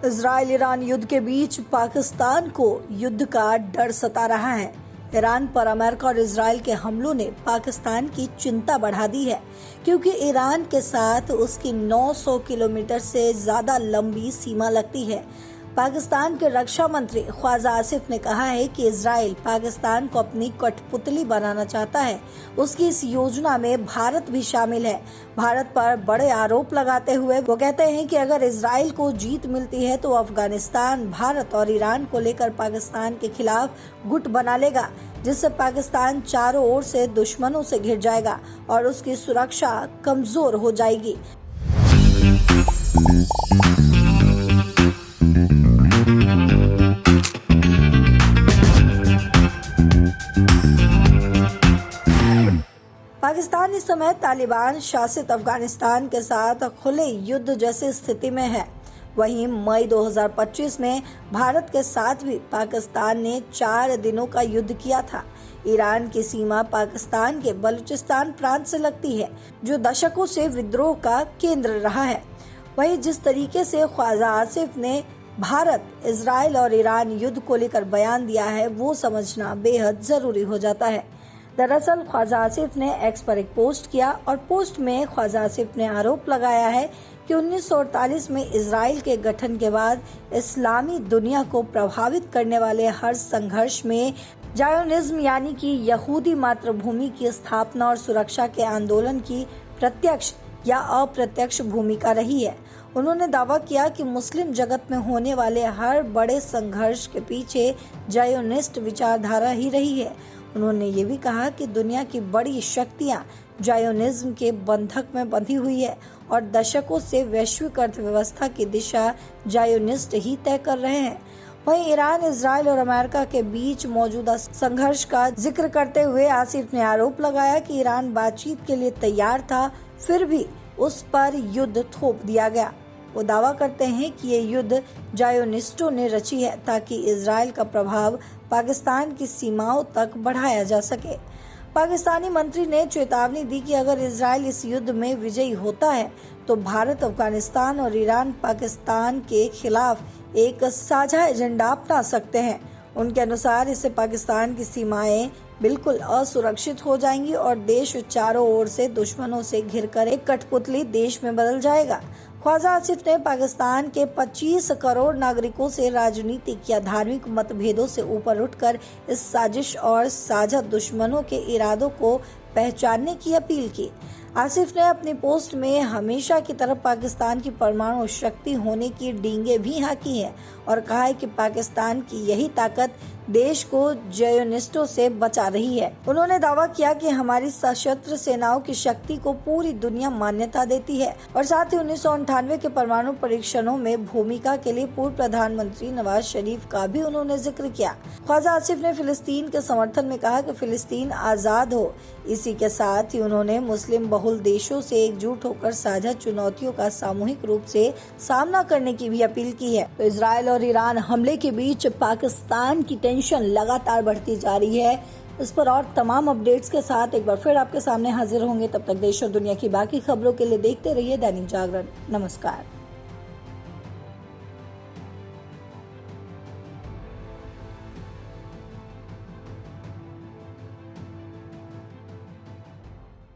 Israel Iran युद्ध के बीच पाकिस्तान को युद्ध का डर सता रहा है। ईरान पर अमेरिका और इजराइल के हमलों ने पाकिस्तान की चिंता बढ़ा दी है, क्योंकि ईरान के साथ उसकी 900 किलोमीटर से ज्यादा लंबी सीमा लगती है। पाकिस्तान के रक्षा मंत्री ख्वाजा आसिफ ने कहा है कि इजराइल पाकिस्तान को अपनी कठपुतली बनाना चाहता है। उसकी इस योजना में भारत भी शामिल है। भारत पर बड़े आरोप लगाते हुए वो कहते हैं कि अगर इजराइल को जीत मिलती है तो अफगानिस्तान, भारत और ईरान को लेकर पाकिस्तान के खिलाफ गुट बना लेगा, जिससे पाकिस्तान चारों ओर से दुश्मनों से घिर जाएगा और उसकी सुरक्षा कमजोर हो जाएगी। पाकिस्तान इस समय तालिबान शासित अफगानिस्तान के साथ खुले युद्ध जैसी स्थिति में है। वहीं मई 2025 में भारत के साथ भी पाकिस्तान ने 4 दिनों का युद्ध किया था। ईरान की सीमा पाकिस्तान के बलूचिस्तान प्रांत से लगती है, जो दशकों से विद्रोह का केंद्र रहा है। वहीं जिस तरीके से ख्वाजा आसिफ ने भारत, इजराइल और ईरान युद्ध को लेकर बयान दिया है, वो समझना बेहद जरूरी हो जाता है। दरअसल ख्वाजा आसिफ ने एक्स पर एक पोस्ट किया और पोस्ट में ख्वाजा आसिफ ने आरोप लगाया है कि 1948 में इजराइल के गठन के बाद इस्लामी दुनिया को प्रभावित करने वाले हर संघर्ष में जायोनिज्म यानी कि यहूदी मातृभूमि की स्थापना और सुरक्षा के आंदोलन की प्रत्यक्ष या अप्रत्यक्ष भूमिका रही है। उन्होंने दावा किया कि मुस्लिम जगत में होने वाले हर बड़े संघर्ष के पीछे जायोनिस्ट विचारधारा ही रही है। उन्होंने ये भी कहा कि दुनिया की बड़ी शक्तियां जायोनिज्म के बंधक में बंधी हुई है और दशकों से वैश्विक अर्थव्यवस्था की दिशा जायोनिस्ट ही तय कर रहे हैं। वहीं ईरान, इजराइल और अमेरिका के बीच मौजूदा संघर्ष का जिक्र करते हुए आसिफ ने आरोप लगाया कि ईरान बातचीत के लिए तैयार था, फिर भी उस पर युद्ध थोप दिया गया। वो दावा करते हैं कि ये युद्ध जायोनिस्टों ने रची है ताकि इजराइल का प्रभाव पाकिस्तान की सीमाओं तक बढ़ाया जा सके। पाकिस्तानी मंत्री ने चेतावनी दी कि अगर इजराइल इस युद्ध में विजयी होता है तो भारत, अफगानिस्तान और ईरान पाकिस्तान के खिलाफ एक साझा एजेंडा अपना सकते हैं। उनके अनुसार इससे पाकिस्तान की सीमाएं बिल्कुल असुरक्षित हो जाएंगी और देश चारों ओर से दुश्मनों से घिरकर एक कठपुतली देश में बदल जाएगा। ख्वाजा आसिफ ने पाकिस्तान के 25 करोड़ नागरिकों से राजनीतिक या धार्मिक मतभेदों से ऊपर उठकर इस साजिश और साझा दुश्मनों के इरादों को पहचानने की अपील की। आसिफ ने अपनी पोस्ट में हमेशा की तरह पाकिस्तान की परमाणु शक्ति होने की डींगे भी हाँकी है और कहा है कि पाकिस्तान की यही ताकत देश को जायोनिस्टों से बचा रही है। उन्होंने दावा किया कि हमारी सशस्त्र सेनाओं की शक्ति को पूरी दुनिया मान्यता देती है और साथ ही 1998 के परमाणु परीक्षणों में भूमिका के लिए पूर्व प्रधानमंत्री नवाज शरीफ का भी उन्होंने जिक्र किया। ख्वाजा आसिफ ने फिलिस्तीन के समर्थन में कहा कि फिलिस्तीन आजाद हो। इसी के साथ ही उन्होंने मुस्लिम बहुल देशों से एकजुट होकर साझा चुनौतियों का सामूहिक रूप से सामना करने की भी अपील की है। तो इजराइल और ईरान हमले के बीच पाकिस्तान की टेंशन लगातार बढ़ती जा रही है। इस पर और तमाम अपडेट्स के साथ एक बार फिर आपके सामने हाजिर होंगे। तब तक देश और दुनिया की बाकी खबरों के लिए देखते रहिए दैनिक जागरण। नमस्कार।